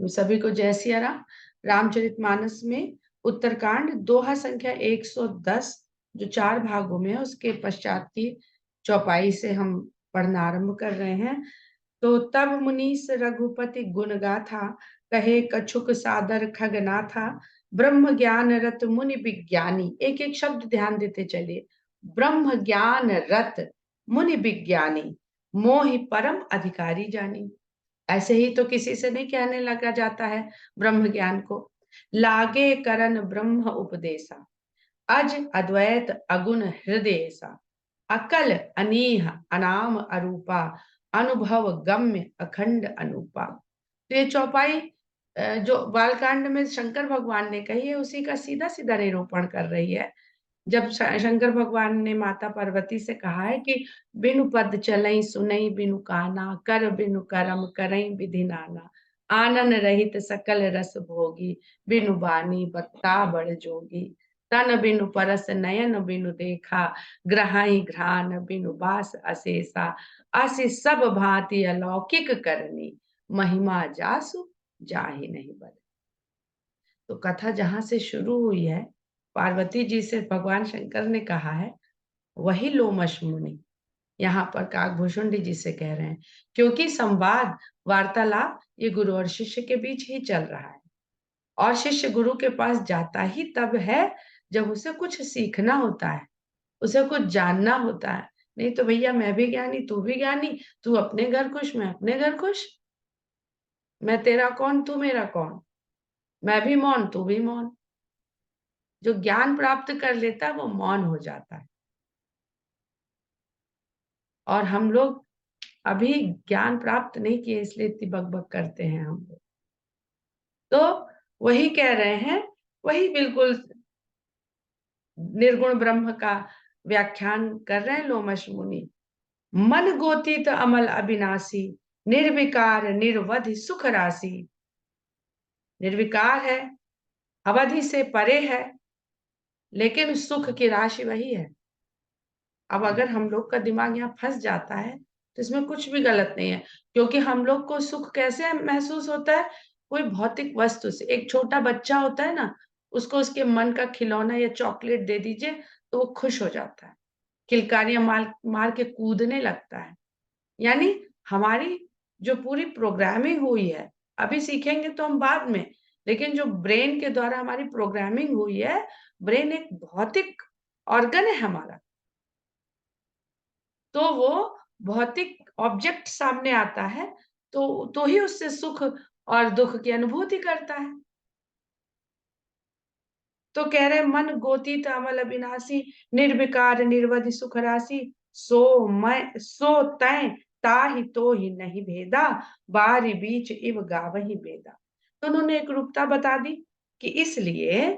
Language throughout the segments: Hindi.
सभी को जय सिया राम। रामचरितमानस में उत्तरकांड दोहा संख्या 110 जो 4 भागों में है, उसके पश्चात की चौपाई से हम पढ़ना आरंभ कर रहे हैं। तो तब मुनीस रघुपति गुण गाथा, कहे कछुक सादर खगनाथा। ब्रह्म ज्ञान रत मुनि विज्ञानी, एक एक शब्द ध्यान देते चलिए। ब्रह्म ज्ञान रत मुनि विज्ञानी, मोहि परम अधिकारी जानी। ऐसे ही तो किसी से नहीं कहने लगा जाता है ब्रह्म ज्ञान को। लागे करन ब्रह्म उपदेशा, अज अद्वैत अगुण हृदय सा। अकल अनीह अनाम अरूपा, अनुभव गम्य अखंड अनूपा। तो ये चौपाई जो बालकांड में शंकर भगवान ने कही है, उसी का सीधा सीधा निरूपण कर रही है। जब शंकर भगवान ने माता पार्वती से कहा है कि बिनु पद चलई सुनई बिनु काना, कर बिनु करम करई विधि नाना। आनन रहित सकल रस भोगी, बिनु बानी बत्ता बड़ जोगी। तन बिनु परस नयन बिनु देखा, ग्रहाई घ्राण बिनु बास अशेषा। असी सब भांति अलौकिक करनी, महिमा जासु जाहि नहीं बल। तो कथा जहां से शुरू हुई है, पार्वती जी से भगवान शंकर ने कहा है, वही लोमश मुनि यहाँ पर काकभूषुंडी जी से कह रहे हैं। क्योंकि संवाद वार्तालाप ये गुरु और शिष्य के बीच ही चल रहा है, और शिष्य गुरु के पास जाता ही तब है जब उसे कुछ सीखना होता है, उसे कुछ जानना होता है। नहीं तो भैया मैं भी ज्ञानी तू भी ज्ञानी, तू अपने घर खुश मैं अपने घर खुश, मैं तेरा कौन तू मेरा कौन, मैं भी मौन तू भी मौन। जो ज्ञान प्राप्त कर लेता है वो मौन हो जाता है। और हम लोग अभी ज्ञान प्राप्त नहीं किए, इसलिए इतनी बकबक करते हैं हम लोग। तो वही कह रहे हैं, वही बिल्कुल निर्गुण ब्रह्म का व्याख्यान कर रहे हैं लोमश मुनि। मन गोतीत अमल अविनाशी, निर्विकार निर्वधि सुख राशि। निर्विकार है, अवधि से परे है, लेकिन सुख की राशि वही है। अब अगर हम लोग का दिमाग यहाँ फंस जाता है तो इसमें कुछ भी गलत नहीं है, क्योंकि हम लोग को सुख कैसे महसूस होता है? कोई भौतिक वस्तु से। एक छोटा बच्चा होता है ना, उसको उसके मन का खिलौना या चॉकलेट दे दीजिए तो वो खुश हो जाता है, किलकारियां मार मार के कूदने लगता है। यानी हमारी जो पूरी प्रोग्रामिंग हुई है, अभी सीखेंगे तो हम बाद में, लेकिन जो ब्रेन के द्वारा हमारी प्रोग्रामिंग हुई है, ब्रेन एक भौतिक ऑर्गन है हमारा, तो वो भौतिक ऑब्जेक्ट सामने आता है तो ही उससे सुख और दुख की अनुभूति करता है। तो कह रहे मन गोतीत अमल अविनाशी, निर्विकार निर्वधि सुख राशि। सो तय ताहि तो ही नहीं भेदा, बारी बीच इव गावही बेदा। तो उन्होंने एक रूपता बता दी कि इसलिए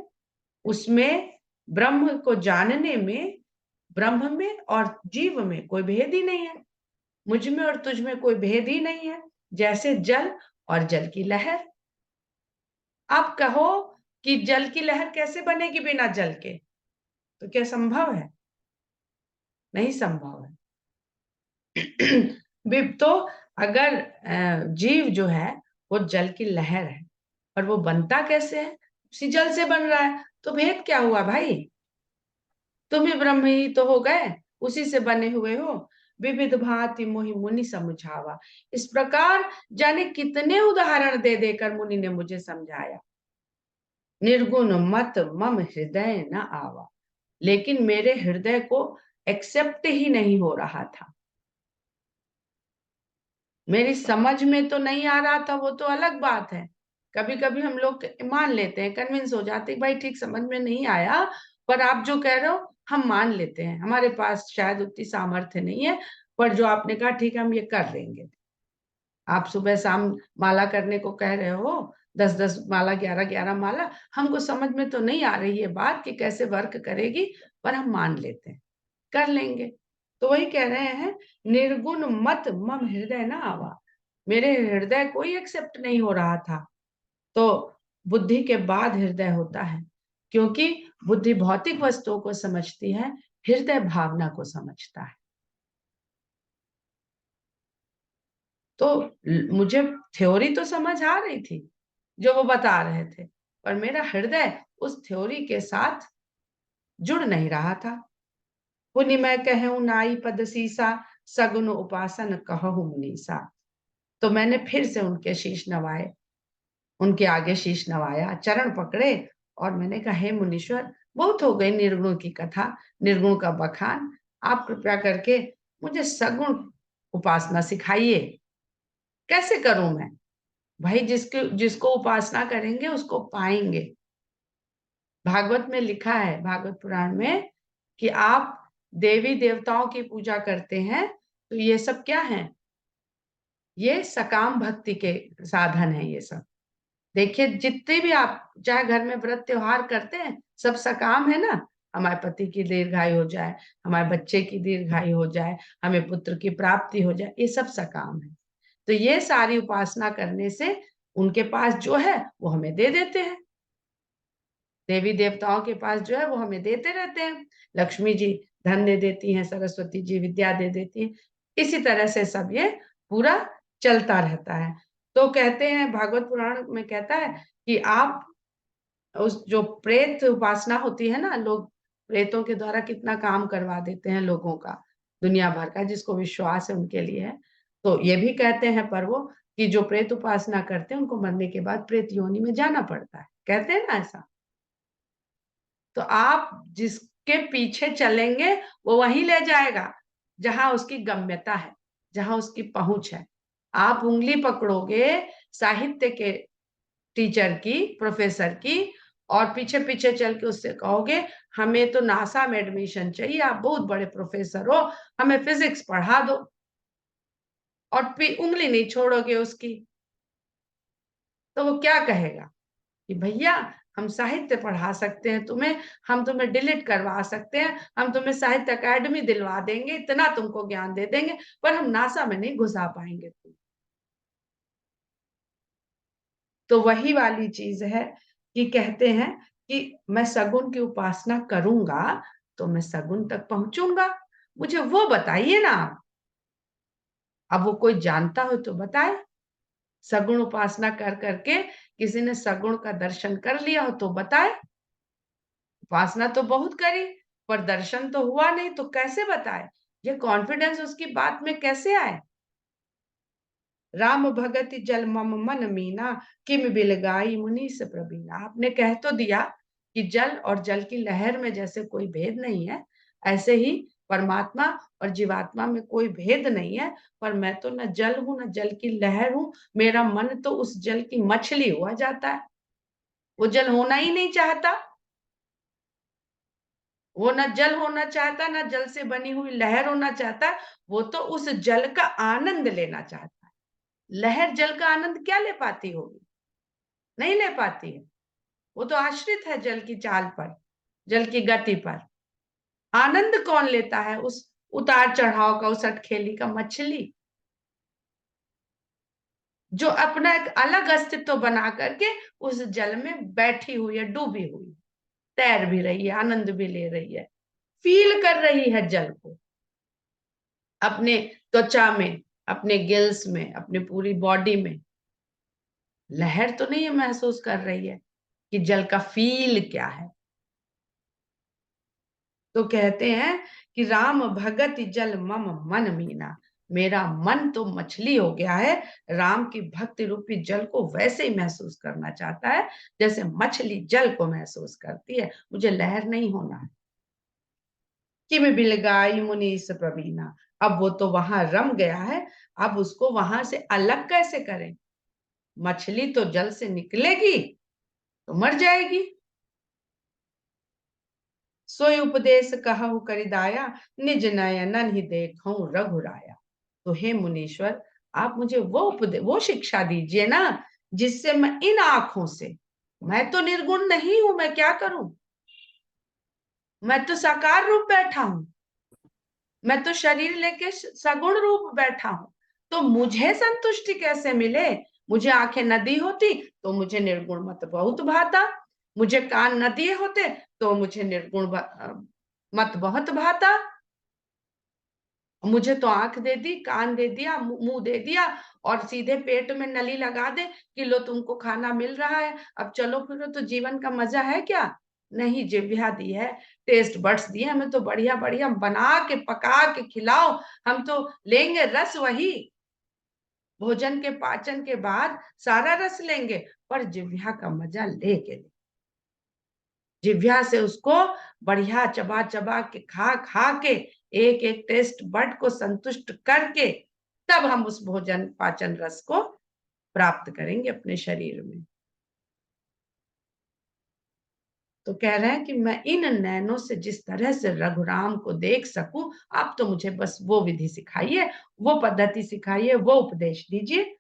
उसमें ब्रह्म को जानने में, ब्रह्म में और जीव में कोई भेद ही नहीं है, मुझ में और तुझ में कोई भेद ही नहीं है। जैसे जल और जल की लहर। आप कहो कि जल की लहर कैसे बनेगी बिना जल के? तो क्या संभव है? नहीं संभव है। तो अगर जीव जो है वो जल की लहर है, और वो बनता कैसे है? उसी जल से बन रहा है, तो भेद क्या हुआ भाई? तुम ही ब्रह्म ही तो हो गए, उसी से बने हुए हो। विविध भांति मोहि मुनि समझावा। इस प्रकार जाने कितने उदाहरण दे देकर मुनि ने मुझे समझाया। निर्गुण मत मम हृदय न आवा, लेकिन मेरे हृदय को एक्सेप्ट ही नहीं हो रहा था, मेरी समझ में तो नहीं आ रहा था। वो तो अलग बात है, कभी कभी हम लोग मान लेते हैं, कन्विंस हो जाते हैं भाई ठीक समझ में नहीं आया, पर आप जो कह रहे हो हम मान लेते हैं, हमारे पास शायद उतनी सामर्थ्य नहीं है, पर जो आपने कहा ठीक है हम ये कर लेंगे। आप सुबह शाम माला करने को कह रहे हो, 10-10 माला, 11-11 माला, हमको समझ में तो नहीं आ रही है बात कि कैसे वर्क करेगी, पर हम मान लेते हैं, कर लेंगे। तो वही कह रहे हैं, निर्गुण मत मम हृदय ना आवा, मेरे हृदय को ही एक्सेप्ट नहीं हो रहा था। तो बुद्धि के बाद हृदय होता है, क्योंकि बुद्धि भौतिक वस्तुओं को समझती है, हृदय भावना को समझता है। तो मुझे थ्योरी तो समझ आ रही थी, जो वो बता रहे थे, पर मेरा हृदय उस थ्योरी के साथ जुड़ नहीं रहा था। पुनि मैं कहूँ नाई पद सीसा, सगुन उपासन कहूँ मुनीसा। तो मैंने फिर से उनके शीश नवाए, उनके आगे शीश नवाया, चरण पकड़े और मैंने कहा, हे मुनीश्वर, बहुत हो गई निर्गुण की कथा, निर्गुण का बखान। आप कृपया करके मुझे सगुण उपासना सिखाइए। कैसे करूं मैं? भाई जिसके जिसको उपासना करेंगे उसको पाएंगे। भागवत में लिखा है, भागवत पुराण में, कि आप देवी देवताओं की पूजा करते हैं तो ये सब क्या है? ये सकाम भक्ति के साधन है ये सब। देखिए जितने भी आप चाहे घर में व्रत त्योहार करते हैं, सब सकाम है ना। हमारे पति की दीर्घायु हो जाए, हमारे बच्चे की दीर्घायु हो जाए, हमें पुत्र की प्राप्ति हो जाए, ये सब सकाम है। तो ये सारी उपासना करने से उनके पास जो है वो हमें दे देते हैं। देवी देवताओं के पास जो है वो हमें देते रहते हैं। लक्ष्मी जी धन दे देती हैं, सरस्वती जी विद्या दे देती हैं। इसी तरह से सब ये पूरा चलता रहता है। तो कहते हैं, भागवत पुराण में कहता है कि आप उस जो प्रेत उपासना होती है ना, लोग प्रेतों के द्वारा कितना काम करवा देते हैं लोगों का, दुनिया भर का, जिसको विश्वास है उनके लिए है। तो ये भी कहते हैं पर वो, कि जो प्रेत उपासना करते हैं उनको मरने के बाद प्रेत योनि में जाना पड़ता है, कहते हैं ना ऐसा। तो आप जिसके पीछे चलेंगे वो वहीं ले जाएगा जहां उसकी गम्यता है, जहां उसकी पहुंच है। आप उंगली पकड़ोगे साहित्य के टीचर की, प्रोफेसर की, और पीछे पीछे चल के उससे कहोगे हमें तो नासा में एडमिशन चाहिए, आप बहुत बड़े प्रोफेसर हो, हमें फिजिक्स पढ़ा दो, और उंगली नहीं छोड़ोगे उसकी, तो वो क्या कहेगा कि भैया हम साहित्य पढ़ा सकते हैं तुम्हें, हम तुम्हें डिलीट करवा सकते हैं, हम तुम्हें साहित्य अकादमी दिलवा देंगे, इतना तुमको ज्ञान दे देंगे, पर हम नासा में नहीं घुसा पाएंगे तुम। तो वही वाली चीज है कि कहते हैं कि मैं सगुन की उपासना करूंगा तो मैं सगुन तक पहुंचूंगा। मुझे वो बताइए ना आप। अब वो कोई जानता हो तो बताए। सगुण उपासना कर करके किसी ने सगुण का दर्शन कर लिया हो तो बताए। उपासना तो बहुत करी पर दर्शन तो हुआ नहीं, तो कैसे बताए? ये कॉन्फिडेंस उसकी बात में कैसे आए? राम भगति जल मम मन मीना, किम बिलगाई मुनीस प्रवीणा। आपने कह तो दिया कि जल और जल की लहर में जैसे कोई भेद नहीं है, ऐसे ही परमात्मा और जीवात्मा में कोई भेद नहीं है। पर मैं तो न जल हूं न जल की लहर हूं, मेरा मन तो उस जल की मछली हुआ जाता है। वो जल होना ही नहीं चाहता, वो न जल होना चाहता, न जल से बनी हुई लहर होना चाहता। वो तो उस जल का आनंद लेना चाहता है। लहर जल का आनंद क्या ले पाती होगी? नहीं ले पाती है। वो तो आश्रित है जल की चाल पर, जल की गति पर। आनंद कौन लेता है उस उतार चढ़ाव का, उस अटखेली का? मछली, जो अपना एक अलग अस्तित्व बना करके उस जल में बैठी हुई है, डूबी हुई, तैर भी रही है, आनंद भी ले रही है, फील कर रही है जल को अपने त्वचा में, अपने गिल्स में, अपने पूरी बॉडी में। लहर तो नहीं है महसूस कर रही है कि जल का फील क्या है। तो कहते हैं कि राम भगत जल मम मन मीना, मेरा मन तो मछली हो गया है, राम की भक्ति रूपी जल को वैसे ही महसूस करना चाहता है जैसे मछली जल को महसूस करती है। मुझे लहर नहीं होना है। कि मैं बिलगाई मुनीस प्रवीणा, अब वो तो वहां रम गया है, अब उसको वहां से अलग कैसे करें? मछली तो जल से निकलेगी तो मर जाएगी। सोई उपदेश कहु करिदाया, निज नयनन ही देखूं रघुराया। तो हे मुनीश्वर, आप मुझे वो शिक्षा दीजिए ना, जिससे मैं इन आंखों से, मैं तो निर्गुण नहीं हूं, मैं क्या करूं? मैं तो साकार रूप बैठा हूं, मैं तो शरीर लेके सगुण रूप बैठा हूं। तो मुझे संतुष्टि कैसे मिले? मुझे आंखें न दी होती तो मुझे निर्गुण मत बहुत भाता, मुझे कान न दिए होते तो मुझे निर्गुण मत बहुत भाता। मुझे तो आंख दे दी, कान दे दिया, मुंह दे दिया और सीधे पेट में नली लगा दे कि लो तुमको खाना मिल रहा है, अब चलो फिरो, तो जीवन का मजा है क्या? नहीं, जिह्वा दी है, टेस्ट बड्स दिए हमें, तो बढ़िया बढ़िया बना के पका के खिलाओ, हम तो लेंगे रस वही, भोजन के पाचन के बाद सारा रस लेंगे, पर जिह्वा का मजा लेके, जिह्वा से उसको बढ़िया चबा चबा के खा खा के एक एक टेस्ट बड को संतुष्ट करके तब हम उस भोजन पाचन रस को प्राप्त करेंगे अपने शरीर में। तो कह रहे हैं कि मैं इन नैनों से जिस तरह से रघुराम को देख सकूं, आप तो मुझे बस वो विधि सिखाइए, वो पद्धति सिखाइए, वो उपदेश दीजिए।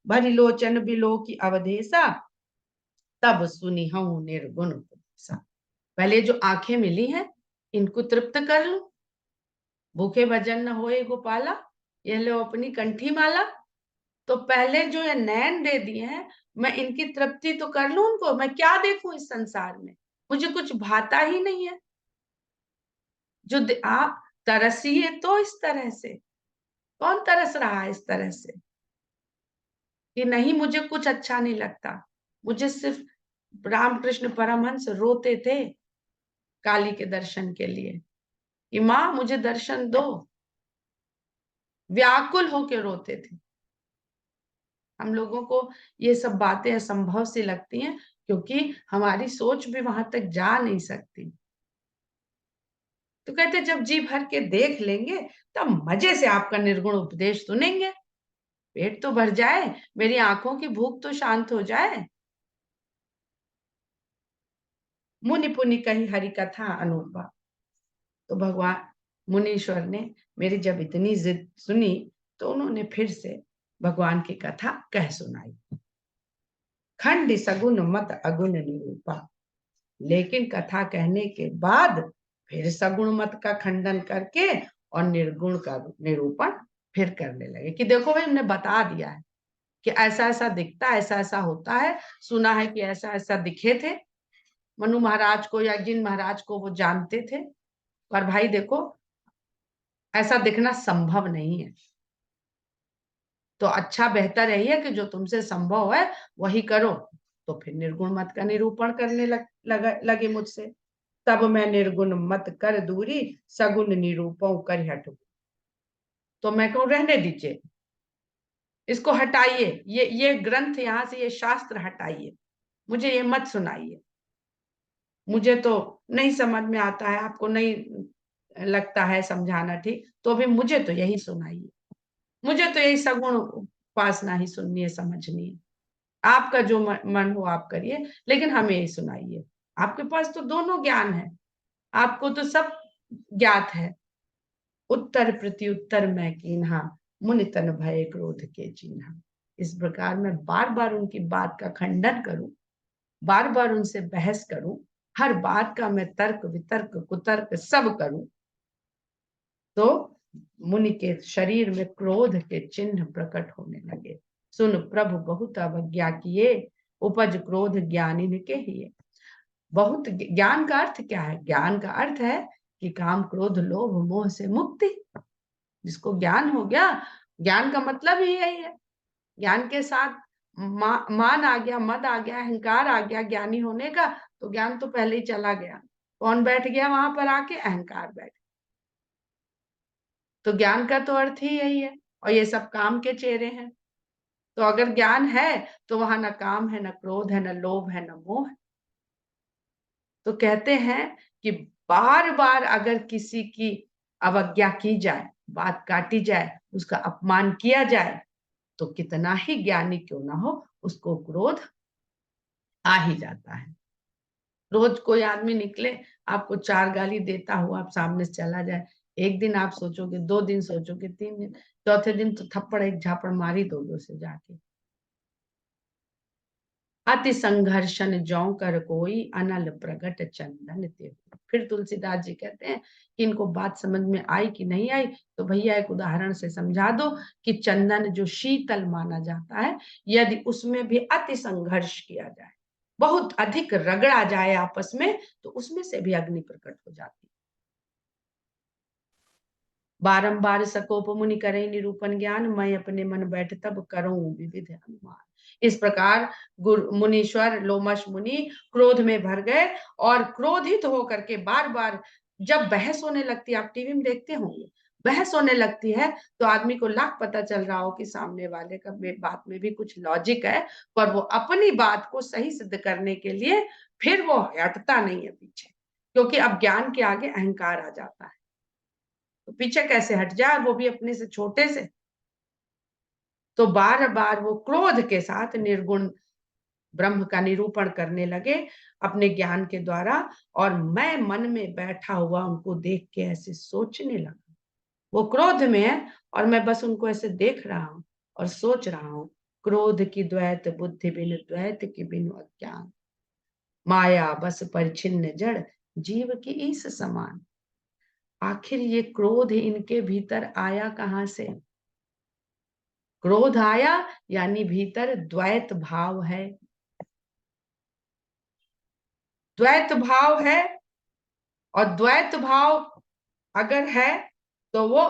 भरी लोचन बिलो की अवधेशा, तब सुनी हूं निर्गुण उपदेशा। पहले जो आंखें मिली हैं, इनको तृप्त कर लूं, भूखे भजन न होए गोपाला, ये लो अपनी कंठी माला। तो पहले जो ये नैन दे दिए हैं, मैं इनकी तृप्ति तो कर लूं उनको, मैं क्या देखूं इस संसार में, मुझे कुछ भाता ही नहीं है। जो आप तरसिए तो इस तरह से, कौन तरस रहा है इस तरह से कि नहीं मुझे कुछ अच्छा नहीं लगता। मुझे सिर्फ रामकृष्ण परमहंस रोते थे काली के दर्शन के लिए कि माँ मुझे दर्शन दो, व्याकुल होके रोते थे। हम लोगों को ये सब बातें असंभव सी लगती हैं क्योंकि हमारी सोच भी वहां तक जा नहीं सकती। तो कहते जब जी भर के देख लेंगे तब मजे से आपका निर्गुण उपदेश सुनेंगे, पेट तो भर जाए, मेरी आंखों की भूख तो शांत हो जाए। मुनि पुनि कही हरि कथा अनूपा। तो भगवान मुनीश्वर ने मेरी जब इतनी जिद सुनी तो उन्होंने फिर से भगवान की कथा कह सुनाई। खंड सगुन मत अगुण निरूपा, लेकिन कथा कहने के बाद फिर सगुण मत का खंडन करके और निर्गुण का निरूपण फिर करने लगे कि देखो भाई हमने बता दिया है कि ऐसा ऐसा दिखता है, ऐसा ऐसा होता है, सुना है कि ऐसा ऐसा दिखे थे मनु महाराज को या जिन महाराज को वो जानते थे, पर भाई देखो ऐसा दिखना संभव नहीं है। तो अच्छा बेहतर यही है कि जो तुमसे संभव है वही करो। तो फिर निर्गुण मत का निरूपण करने लगे मुझसे। तब मैं निर्गुण मत कर दूरी, सगुन निरूपण कर हट। तो मैं कहूं रहने दीजिए, इसको हटाइए, ये ग्रंथ यहाँ से, ये शास्त्र हटाइए, मुझे ये मत सुनाइए, मुझे तो नहीं समझ में आता है, आपको नहीं लगता है समझाना ठीक, तो भी मुझे तो यही सुनाइए, मुझे तो यही सगुण उपासना ही सुननी है, समझनी है। आपका जो मन हो आप करिए, लेकिन हमें यही सुनाइए। आपके पास तो दोनों ज्ञान है, आपको तो सब ज्ञात है। उत्तर प्रत्युत्तर मैं कीन्हा, मुनि तन भय क्रोध के चिन्हा। इस प्रकार मैं बार बार उनकी बात का खंडन करूं, बार बार उनसे बहस करूं, हर बात का मैं तर्क वितर्क कुतर्क सब करूं, तो मुनि के शरीर में क्रोध के चिन्ह प्रकट होने लगे। सुन प्रभु बहुत अवज्ञा किए, उपज क्रोध ज्ञानी के ही। बहुत ज्ञान का अर्थ क्या है? ज्ञान का अर्थ है कि काम क्रोध लोभ मोह से मुक्ति। जिसको ज्ञान हो गया, ज्ञान का मतलब ही यही है। ज्ञान के साथ मान आ गया, मद आ गया, अहंकार आ गया ज्ञानी होने का, तो ज्ञान तो पहले ही चला गया। कौन बैठ गया वहां पर आके? अहंकार बैठ। तो ज्ञान का तो अर्थ ही यही है, और ये सब काम के चेहरे हैं। तो अगर ज्ञान है तो वहां न काम है, न क्रोध है, न लोभ है, न मोह है। तो कहते हैं कि बार बार अगर किसी की अवज्ञा की जाए, बात काटी जाए, उसका अपमान किया जाए, तो कितना ही ज्ञानी क्यों ना हो, उसको क्रोध आ ही जाता है। रोज कोई आदमी निकले, आपको 4 गाली देता हुआ आप सामने से चला जाए, एक दिन आप सोचोगे, 2 दिन सोचोगे, 3 दिन, चौथे दिन तो थप्पड़ एक झापड़ मारी दोगे उसे जाके। अति संघर्षण जौ कर कोई, अनल प्रगट चंदन ते। फिर तुलसीदास जी कहते हैं कि इनको बात समझ में आई कि नहीं आई, तो भैया एक उदाहरण से समझा दो कि चंदन जो शीतल माना जाता है, यदि उसमें भी अति संघर्ष किया जाए, बहुत अधिक रगड़ा जाए आपस में, तो उसमें से भी अग्नि प्रकट हो जाती है। बारंबार सकोप मुनि करे निरूपण ज्ञान, मैं अपने मन बैठ तब करूं विविध अनुमान। इस प्रकार गुरु मुनीश्वर लोमश मुनि क्रोध में भर गए और क्रोधित होकर के बार बार जब बहस होने लगती है, आप टीवी में देखते होंगे, बहस होने लगती है तो आदमी को लाख पता चल रहा हो कि सामने वाले का बात में भी कुछ लॉजिक है, पर वो अपनी बात को सही सिद्ध करने के लिए फिर वो हटता नहीं है पीछे, क्योंकि अब ज्ञान के आगे अहंकार आ जाता है। तो पीछे कैसे हट जाए, वो भी अपने से छोटे से। तो बार बार वो क्रोध के साथ निर्गुण ब्रह्म का निरूपण करने लगे अपने ज्ञान के द्वारा, और मैं मन में बैठा हुआ उनको देख के ऐसे सोचने लगा। वो क्रोध में है और मैं बस उनको ऐसे देख रहा हूं और सोच रहा हूं, क्रोध की द्वैत बुद्धि बिनु द्वैत की बिनु अज्ञान, माया बस परिच्छिन्न जड़ जीव की ईस समान। आखिर ये क्रोध इनके भीतर आया कहां से? क्रोध आया यानी भीतर द्वैत भाव है। द्वैत भाव है, और द्वैत भाव अगर है तो वो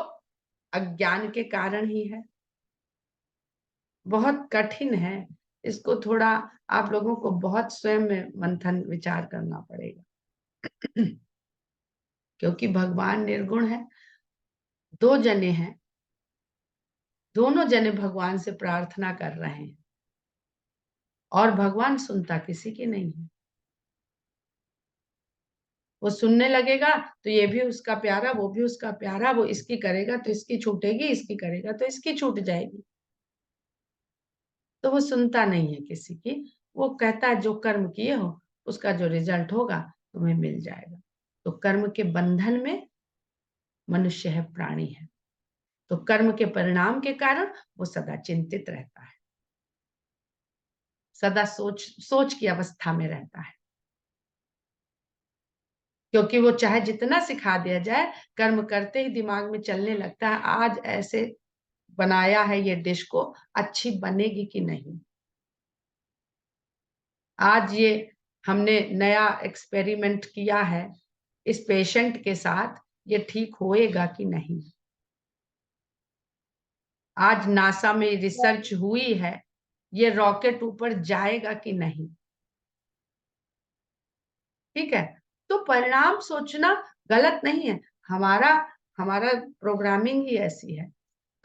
अज्ञान के कारण ही है। बहुत कठिन है, इसको थोड़ा आप लोगों को बहुत स्वयं में मंथन विचार करना पड़ेगा। क्योंकि भगवान निर्गुण है, दो जने हैं, दोनों जने भगवान से प्रार्थना कर रहे हैं और भगवान सुनता किसी की नहीं है। वो सुनने लगेगा तो ये भी उसका प्यारा, वो भी उसका प्यारा, वो इसकी करेगा तो इसकी छूटेगी, इसकी करेगा तो इसकी छूट जाएगी। तो वो सुनता नहीं है किसी की, वो कहता है जो कर्म किए हो उसका जो रिजल्ट होगा तुम्हें मिल जाएगा। तो कर्म के बंधन में मनुष्य है, प्राणी है, तो कर्म के परिणाम के कारण वो सदा चिंतित रहता है, सदा सोच सोच की अवस्था में रहता है। क्योंकि वो चाहे जितना सिखा दिया जाए, कर्म करते ही दिमाग में चलने लगता है आज ऐसे बनाया है ये डिश को, अच्छी बनेगी कि नहीं, आज ये हमने नया एक्सपेरिमेंट किया है इस पेशेंट के साथ, ये ठीक होएगा कि नहीं, आज नासा में रिसर्च हुई है ये रॉकेट ऊपर जाएगा कि नहीं। ठीक है, तो परिणाम सोचना गलत नहीं है, हमारा हमारा प्रोग्रामिंग ही ऐसी है।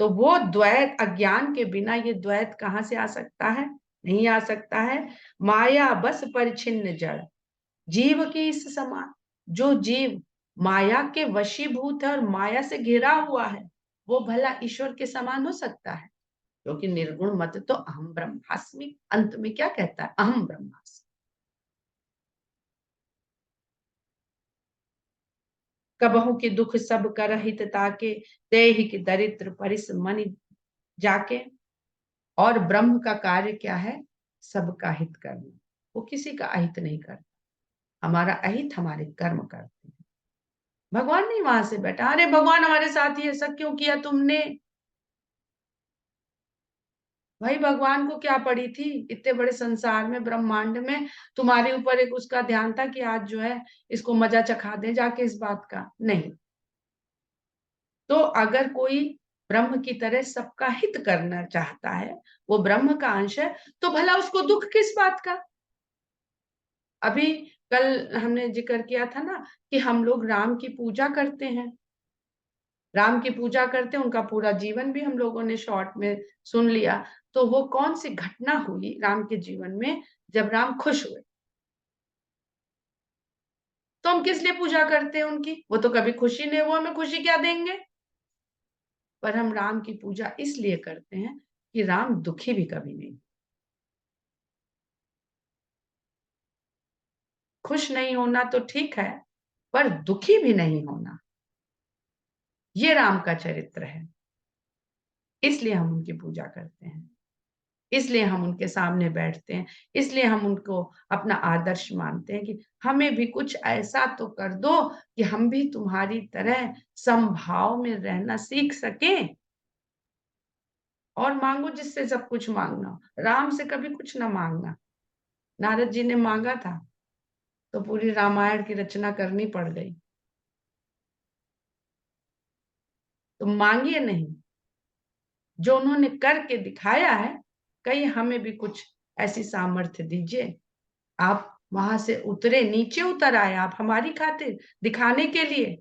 तो वो द्वैत, अज्ञान के बिना ये द्वैत कहां से आ सकता है? नहीं आ सकता है। माया बस परिच्छिन्न जड़ जीव की इस समान, जो जीव माया के वशीभूत है और माया से घिरा हुआ है, वो भला ईश्वर के समान हो सकता है? क्योंकि निर्गुण मत तो अहम ब्रह्मास्मि, अंत में क्या कहता है? अहम ब्रह्मास्मि। कबहू के दुख सब कर हित ताके, देहि के दरिद्र परिस मनि जाके। और ब्रह्म का कार्य क्या है? सबका हित करना। वो किसी का अहित नहीं करता, हमारा अहित हमारे कर्म करते हैं। भगवान नहीं वहां से बैठा, अरे भगवान हमारे साथ ही ऐसा क्यों किया तुमने? भाई भगवान को क्या पड़ी थी इतने बड़े संसार में, ब्रह्मांड में, तुम्हारे ऊपर एक उसका ध्यान था कि आज जो है इसको मजा चखा दे जाके इस बात का? नहीं। तो अगर कोई ब्रह्म की तरह सबका हित करना चाहता है, वो ब्रह्म का अंश है, तो भला उसको दुख किस बात का? अभी कल हमने जिक्र किया था ना कि हम लोग राम की पूजा करते हैं, राम की पूजा करते हैं, उनका पूरा जीवन भी हम लोगों ने शॉर्ट में सुन लिया। तो वो कौन सी घटना हुई राम के जीवन में जब राम खुश हुए? तो हम किस लिए पूजा करते हैं उनकी? वो तो कभी खुशी नहीं, वो हमें खुशी क्या देंगे? पर हम राम की पूजा इसलिए करते हैं कि राम दुखी भी कभी नहीं, खुश नहीं होना तो ठीक है, पर दुखी भी नहीं होना, ये राम का चरित्र है। इसलिए हम उनकी पूजा करते हैं, इसलिए हम उनके सामने बैठते हैं, इसलिए हम उनको अपना आदर्श मानते हैं कि हमें भी कुछ ऐसा तो कर दो कि हम भी तुम्हारी तरह समभाव में रहना सीख सकें। और मांगो जिससे सब कुछ मांगना, राम से कभी कुछ ना मांगना। नारद जी ने मांगा था तो पूरी रामायण की रचना करनी पड़ गई। तो मांगिए नहीं, जो उन्होंने करके दिखाया है, कहीं हमें भी कुछ ऐसी सामर्थ्य दीजिए। आप वहां से उतरे, नीचे उतर आए, आप हमारी खातिर, दिखाने के लिए,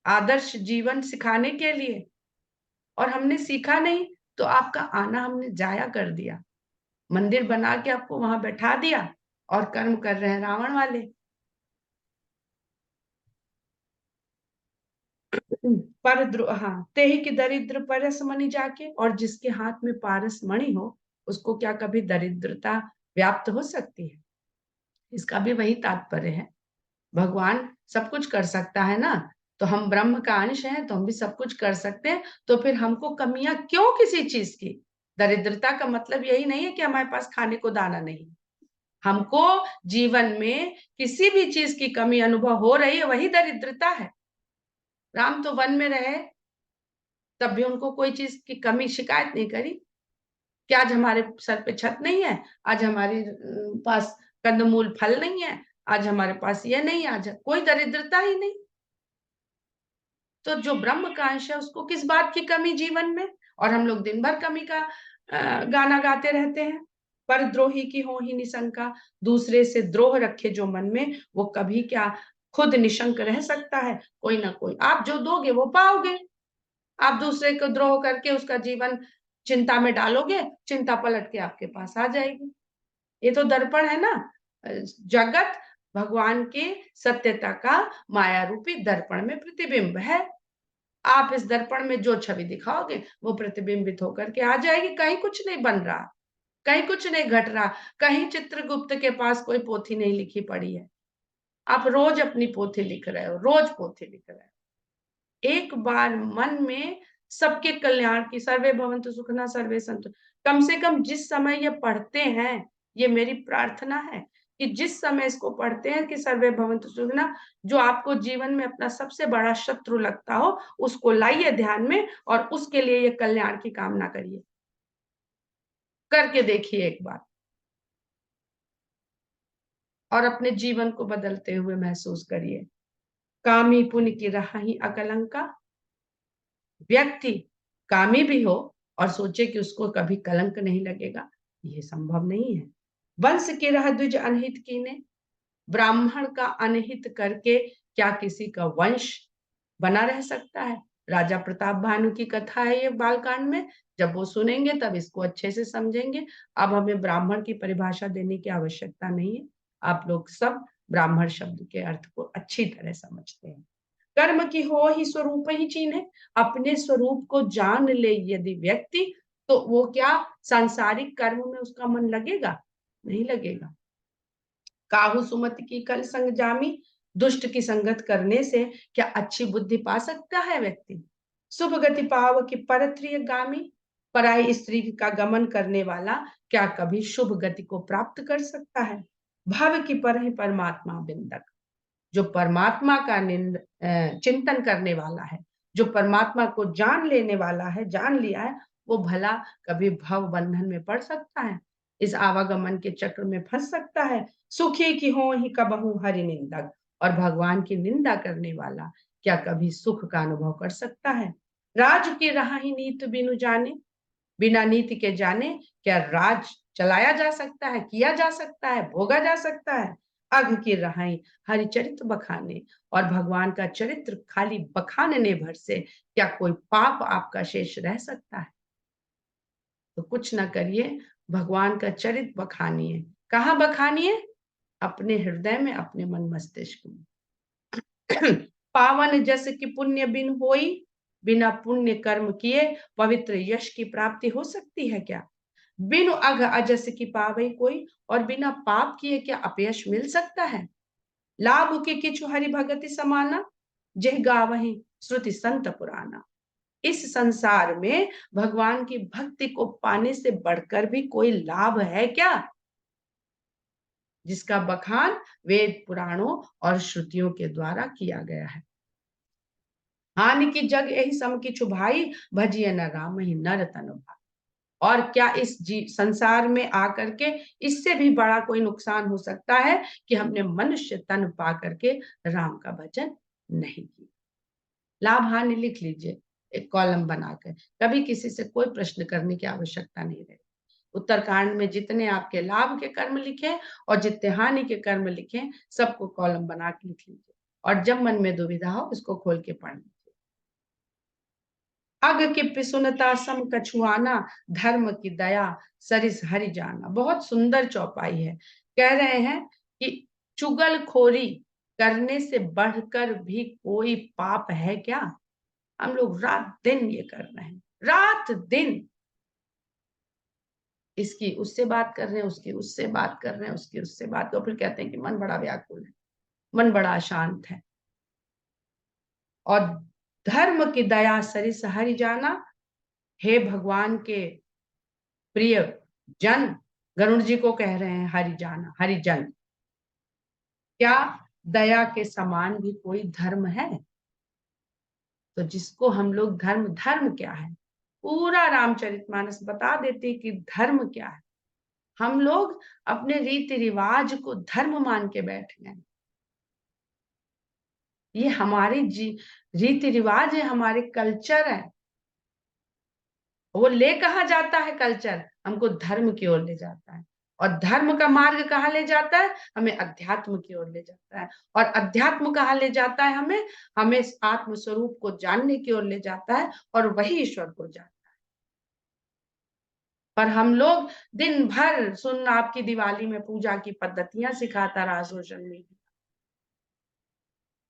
आदर्श जीवन सिखाने के लिए, और हमने सीखा नहीं तो आपका आना हमने जाया कर दिया। मंदिर बना के आपको वहां बैठा दिया और कर्म कर रहे हैं रावण वाले। पर हाँ, तेहि की दरिद्र परस मणि जाके, और जिसके हाथ में पारस मणि हो, उसको क्या कभी दरिद्रता व्याप्त हो सकती है? इसका भी वही तात्पर्य है। भगवान सब कुछ कर सकता है ना, तो हम ब्रह्म का अंश हैं, तो हम भी सब कुछ कर सकते हैं, तो फिर हमको कमियां क्यों किसी चीज की? दरिद्रता का मतलब यही नहीं है कि हमारे पास खाने को दाना नहीं। हमको जीवन में किसी भी चीज की कमी अनुभव हो रही है, वही दरिद्रता है। राम तो वन में रहे, तब भी उनको कोई चीज की कमी शिकायत नहीं करी। क्या आज हमारे सर पे छत नहीं है? आज हमारे पास कंदमूल फल नहीं है? आज हमारे पास ये नहीं, आज कोई दरिद्रता ही नहीं। तो जो ब्रह्म का अंश है, उसको किस बात की कमी जीवन में? और हम लोग दिन भर कमी का गाना गाते रहते हैं। पर द्रोही की हो ही निशंका, दूसरे से द्रोह रखे जो मन में, वो कभी क्या खुद निशंक रह सकता है? कोई ना कोई, आप जो दोगे वो पाओगे। आप दूसरे को द्रोह करके उसका जीवन चिंता में डालोगे, चिंता पलट के आपके पास आ जाएगी। ये तो दर्पण है ना। जगत भगवान की सत्यता का माया रूपी दर्पण में प्रतिबिंब है। आप इस दर्पण में जो छवि दिखाओगे, वो प्रतिबिंबित होकर के आ जाएगी। कहीं कुछ नहीं बन रहा, कहीं कुछ नहीं घट रहा, कहीं चित्रगुप्त के पास कोई पोथी नहीं लिखी पड़ी है। आप रोज अपनी पोथी लिख रहे हो, रोज पोथी लिख रहे हो। एक बार मन में सबके कल्याण की, सर्वे भवन्तु सुखिनः सर्वे सन्तु, कम से कम जिस समय ये पढ़ते हैं, ये मेरी प्रार्थना है कि जिस समय इसको पढ़ते हैं कि सर्वे भवन्तु सुखिनः, जो आपको जीवन में अपना सबसे बड़ा शत्रु लगता हो, उसको लाइए ध्यान में और उसके लिए ये कल्याण की कामना करिए। करके देखिए एक बार, और अपने जीवन को बदलते हुए महसूस करिए। कामी पुनि की राहि अकलंका। व्यक्ति कामी भी हो और सोचे कि उसको कभी कलंक नहीं लगेगा, ये संभव नहीं है। वंश के रह द्विज अनहित कीने, ब्राह्मण का अनहित करके क्या किसी का वंश बना रह सकता है? राजा प्रताप भानु की कथा है ये बालकांड में। जब वो सुनेंगे तब इसको अच्छे से समझेंगे। अब हमें ब्राह्मण की परिभाषा देने की आवश्यकता नहीं है। आप लोग सब ब्राह्मण शब्द के अर्थ को अच्छी तरह समझते हैं। कर्म की हो ही स्वरूप ही चीन्हे, अपने स्वरूप को जान ले यदि व्यक्ति, तो वो क्या सांसारिक कर्म में उसका मन लगेगा? नहीं लगेगा। काहू सुमति की कल संग जामी, दुष्ट की संगत करने से क्या अच्छी बुद्धि पा सकता है व्यक्ति? शुभ गति पाव की परत्रिय गामी, पराई स्त्री का गमन करने वाला क्या कभी शुभ गति को प्राप्त कर सकता है? भव की पर ही परमात्मा बिंदक, जो परमात्मा का चिंतन करने वाला है, जो परमात्मा को जान लेने वाला है, जान लिया है, वो भला कभी भव बंधन में पड़ सकता है? इस आवागमन के चक्र में फंस सकता है? सुखी की हो ही कबहू हरि निंदक, और भगवान की निंदा करने वाला क्या कभी सुख का अनुभव कर सकता है? राज की राह ही नीत बिनु जाने, बिना नीति के जाने क्या राज चलाया जा सकता है, किया जा सकता है, भोगा जा सकता है? अघ की रहाई हरि चरित्र बखाने, और भगवान का चरित्र खाली बखानने भर से क्या कोई पाप आपका शेष रह सकता है? तो कुछ ना करिए, भगवान का चरित्र बखानिए। कहाँ बखानिए? अपने हृदय में, अपने मन मस्तिष्क में। पावन जस की पुण्य बिन होई, बिना पुण्य कर्म किए पवित्र यश की प्राप्ति हो सकती है क्या? बिनु अघ अजस की पावे कोई, और बिना पाप किए क्या अपयश मिल सकता है? लाभ के किछु हरि भगति समाना, जह गावहि श्रुति संत पुराना। इस संसार में भगवान की भक्ति को पाने से बढ़कर भी कोई लाभ है क्या, जिसका बखान वेद पुराणों और श्रुतियों के द्वारा किया गया है? हानि की जग यही सम किछु भाई, भजिए न राम ही नर तन भाई। और क्या इस संसार में आकर के इससे भी बड़ा कोई नुकसान हो सकता है कि हमने मनुष्य तन पा करके राम का भजन नहीं किया? लाभ हानि लिख लीजिए। एक कॉलम बनाकर, कभी किसी से कोई प्रश्न करने की आवश्यकता नहीं रहे। उत्तरकांड में जितने आपके लाभ के कर्म लिखे और जितने हानि के कर्म लिखे, सबको कॉलम बना के लिख लीजिए, और जब मन में दुविधा हो उसको खोल के पढ़ लीजिए। अग की पिसुनता सम कछुआना, धर्म की दया सरिस हरि जाना। बहुत सुंदर चौपाई है। कह रहे हैं कि चुगलखोरी करने से बढ़कर भी कोई पाप है क्या? हम लोग रात दिन ये कर रहे हैं, रात दिन इसकी उससे बात कर रहे हैं, उसकी उससे बात कर रहे हैं, उसकी उससे बात कर, फिर कहते हैं कि मन बड़ा व्याकुल है, मन बड़ा अशांत है। और धर्म की दया सरिस हरि जाना, हे भगवान के प्रिय जन, गरुड़ जी को कह रहे हैं हरिजाना, हरिजन, क्या दया के समान भी कोई धर्म है? तो जिसको हम लोग धर्म, धर्म क्या है, पूरा रामचरितमानस बता देते कि धर्म क्या है। हम लोग अपने रीति रिवाज को धर्म मान के बैठ गए। ये हमारी रीति रिवाज है, हमारे कल्चर है। वो ले कहाँ जाता है कल्चर? हमको धर्म की ओर ले जाता है। और धर्म का मार्ग कहाँ ले जाता है? हमें अध्यात्म की ओर ले जाता है। और अध्यात्म कहाँ ले जाता है? हमें आत्म स्वरूप को जानने की ओर ले जाता है, और वही ईश्वर को जानता है। पर हम लोग दिन भर सुन, आपकी दिवाली में पूजा की पद्धतियां सिखाता रहा सोशल मीडिया,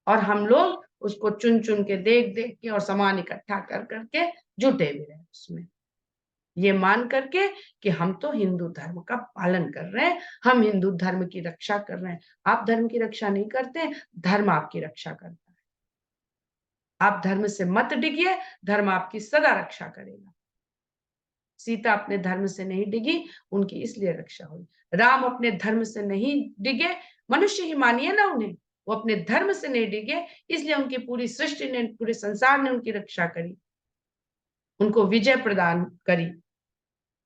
और हम लोग उसको चुन चुन के देख देख के और सामान इकट्ठा कर करके जुटे भी रहे उसमें, ये मान करके कि हम तो हिंदू धर्म का पालन कर रहे हैं, हम हिंदू धर्म की रक्षा कर रहे हैं। आप धर्म की रक्षा नहीं करते, धर्म आपकी रक्षा करता है। आप धर्म से मत डिगिए, धर्म आपकी सदा रक्षा करेगा। सीता अपने धर्म से नहीं डिगी, उनकी इसलिए रक्षा हुई। राम अपने धर्म से नहीं डिगे, मनुष्य ही मानिए ना उन्हें, वो अपने धर्म से नहीं डिगे, इसलिए उनकी पूरी सृष्टि ने, पूरे संसार ने उनकी रक्षा करी, उनको विजय प्रदान करी।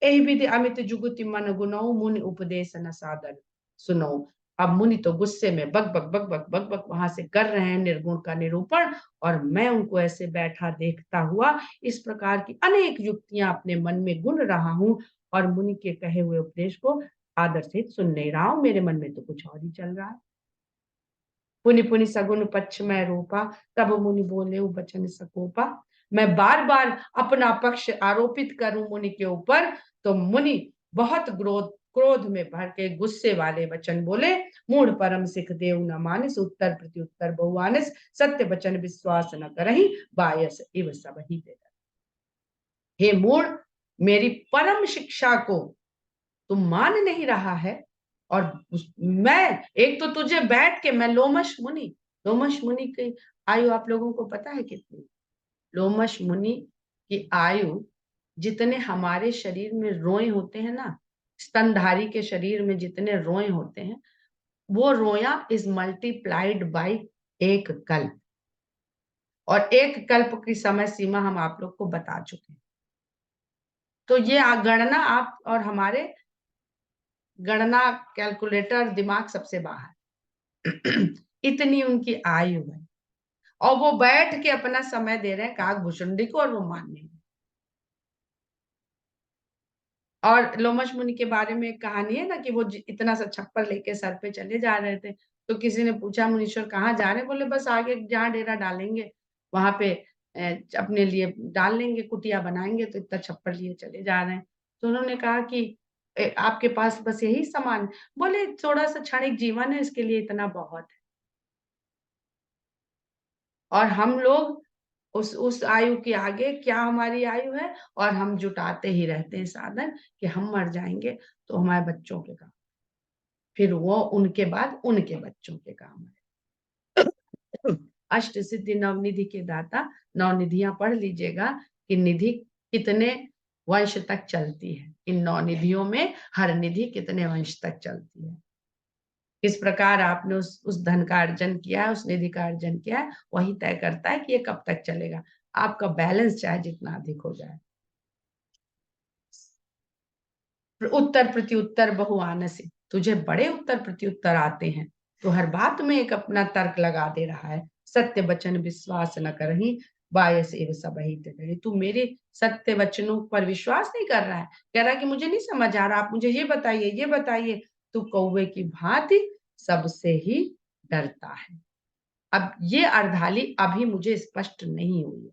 एहि विधि अमित जुगति मन गुनऊ, मुनि उपदेश न सादर सुनो। अब मुनि तो गुस्से में बक बक बक बक बक बक वहां से कर रहे हैं निर्गुण का निरूपण, और मैं उनको ऐसे बैठा देखता हुआ इस प्रकार की अनेक युक्तियां अपने मन में गुन रहा हूं, और मुनि के कहे हुए उपदेश को आदर से सुन नहीं रहा हूं, मेरे मन में तो कुछ और ही चल रहा है। पुनि पुनि सगुन पक्ष में रूपा, तब मुनि बोले बचन सकोपा। मैं बार बार अपना पक्ष आरोपित करूं मुनि के ऊपर, तो मुनि बहुत क्रोध में भर के गुस्से वाले वचन बोले। मूढ़ परम सिख देव न मानस, उत्तर प्रति उत्तर बहुआनस, सत्य वचन विश्वास न करहि, बायस इव सब ही दे। हे मूढ़, मेरी परम शिक्षा को तुम मान नहीं रहा है, और मैं एक तो तुझे बैठ के, मैं लोमश मुनि, लोमश मुनि की आयु आप लोगों को पता है कितनी? लोमश मुनि की आयु जितने हमारे शरीर में रोए होते हैं ना, स्तनधारी के शरीर में जितने रोए होते हैं, वो रोया इज मल्टीप्लाइड बाई एक कल्प, और एक कल्प की समय सीमा हम आप लोग को बता चुके हैं। तो ये गणना आप और हमारे गणना कैलकुलेटर दिमाग सबसे बाहर। इतनी उनकी आयु है, और वो बैठ के अपना समय दे रहे हैं काकभूषुंडी को, और वो मान नहीं। और लोमश मुनि के बारे में एक कहानी है ना कि वो इतना सा छप्पर लेके सर पे चले जा रहे थे, तो किसी ने पूछा मुनीश्वर कहाँ जा रहे हैं? बोले बस आगे जहाँ डेरा डालेंगे वहां पे अपने लिए डाल लेंगे, कुटिया बनाएंगे, तो इतना छप्पर लिए चले जा रहे हैं। तो उन्होंने कहा कि आपके पास बस यही सामान? बोले थोड़ा सा क्षणिक जीवन है, इसके लिए इतना बहुत है। और हम लोग उस आयु के आगे क्या हमारी आयु है, और हम जुटाते ही रहते हैं साधन कि हम मर जाएंगे तो हमारे बच्चों के काम, फिर वो उनके बाद उनके बच्चों के काम है। अष्ट सिद्धि नवनिधि के दाता, नौ निधियां पढ़ लीजिएगा कि निधि कितने वंश तक चलती है, इन नौ निधियों में हर निधि कितने वंश तक चलती है। किस प्रकार आपने उस धन का अर्जन किया है, उस निधि का अर्जन किया है, वही तय करता है कि ये कब तक चलेगा। आपका बैलेंस चाहे जितना अधिक हो जाए। उत्तर प्रत्युत्तर बहुआनसी, तुझे बड़े उत्तर प्रत्युत्तर आते हैं, तो हर बात में एक अपना तर्क लगा दे रहा है। सत्य वचन विश्वास न करही, बायस एव सबहित डरे। तू मेरे सत्य वचनों पर विश्वास नहीं कर रहा है, कह रहा है कि मुझे नहीं समझ आ रहा, आप मुझे ये बताइए, ये बताइए। तू कौवे की भांति सबसे ही डरता है। अब ये अर्धाली अभी मुझे स्पष्ट नहीं हुई है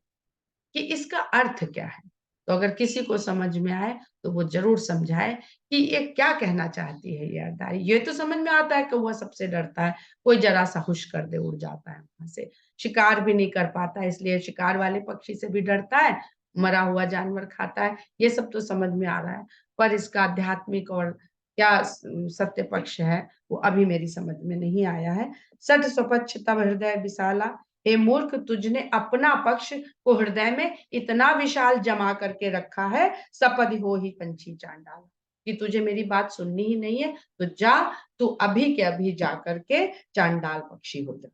कि इसका अर्थ क्या है। तो अगर किसी को समझ में आए तो वो जरूर समझाए कि ये क्या कहना चाहती है ये अर्धाली। ये तो समझ में आता है कि वह सबसे डरता है, कोई जरा सा हुश कर दे उड़ जाता है वहां से, शिकार भी नहीं कर पाता, इसलिए शिकार वाले पक्षी से भी डरता है, मरा हुआ जानवर खाता है। ये सब तो समझ में आ रहा है, पर इसका आध्यात्मिक और क्या सत्य पक्ष है वो अभी मेरी समझ में नहीं आया है। सठ स्वपक्ष तब हृदय विशाला, हे मूर्ख तुझने अपना पक्ष को हृदय में इतना विशाल जमा करके रखा है, सपदि हो ही पंछी चांडाल, कि तुझे मेरी बात सुननी ही नहीं है, तो जा, तू अभी के अभी जा करके चांडाल पक्षी हो जा।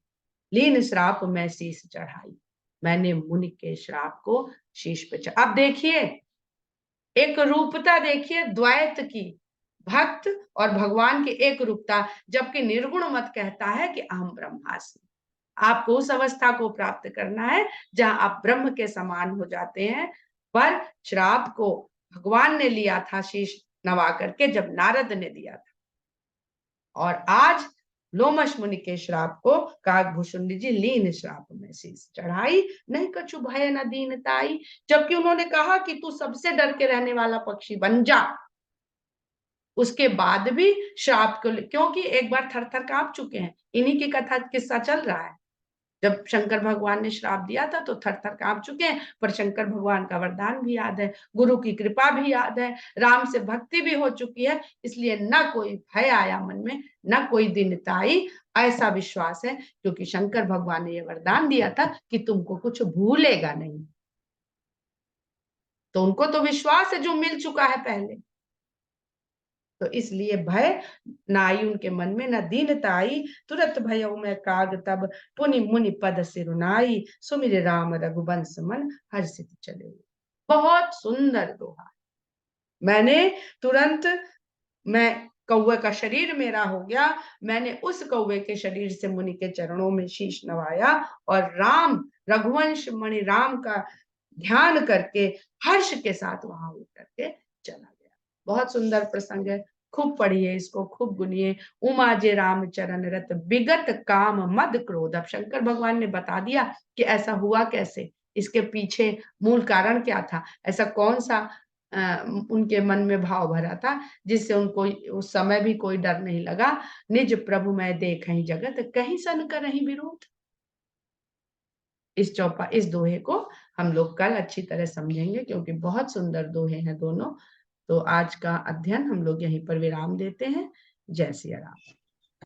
लीन श्राप में शीश चढ़ाई, मैंने मुनि के श्राप को शीश पे चढ़ा। अब देखिए, एक रूपता देखिए द्वैत की, भक्त और भगवान की एक रूपता, जबकि निर्गुण मत कहता है कि अहम ब्रह्मास्मि। आपको उस अवस्था को प्राप्त करना है जहां आप ब्रह्म के समान हो जाते हैं। पर श्राप को भगवान ने लिया था शीश नवा करके, जब नारद ने दिया था। और आज लोमश मुनि के श्राप को काकभूषुंडी जी लीन श्राप में शीश चढ़ाई, नहीं कछु भय न दीनताई। जबकि उन्होंने कहा कि तू सबसे डर के रहने वाला पक्षी बन जा, उसके बाद भी श्राप को, क्योंकि एक बार थर थर कांप चुके हैं। इन्हीं की कथा किस्सा चल रहा है। जब शंकर भगवान ने श्राप दिया था तो थर थर कांप चुके हैं, पर शंकर भगवान का वरदान भी याद है, गुरु की कृपा भी याद है, राम से भक्ति भी हो चुकी है, इसलिए न कोई भय आया मन में, न कोई दीनता आई। ऐसा विश्वास है क्योंकि शंकर भगवान ने यह वरदान दिया था कि तुमको कुछ भूलेगा नहीं। तो उनको तो विश्वास है जो मिल चुका है पहले, तो इसलिए भय ना आई उनके मन में, न दीनता आई। तुरंत भयउ मैं काग तब, पुनि मुनि पद सिरुनाई, सुमिर राम रघुवंश मन हर्षित चले। बहुत सुंदर दोहा। मैंने तुरंत, मैं कौवे का शरीर मेरा हो गया, मैंने उस कौवे के शरीर से मुनि के चरणों में शीश नवाया और राम, रघुवंश मणि राम का ध्यान करके हर्ष के साथ वहां उतर के चला गया। बहुत सुंदर प्रसंग है, खूब पढ़िए इसको, खूब गुनिए। उमा जे राम चरण रत, विगत काम मद क्रोध। अब शंकर भगवान ने बता दिया कि ऐसा हुआ कैसे, इसके पीछे मूल कारण क्या था, ऐसा कौन सा उनके मन में भाव भरा था जिससे उनको उस समय भी कोई डर नहीं लगा। निज प्रभु मैं देखहि जगत, कहीं सन करहि विरोध। इस दोहे को हम लोग कल अच्छी तरह समझेंगे क्योंकि बहुत सुंदर दोहे हैं दोनों। तो आज का अध्ययन हम लोग यहीं पर विराम देते हैं। जय सिया राम।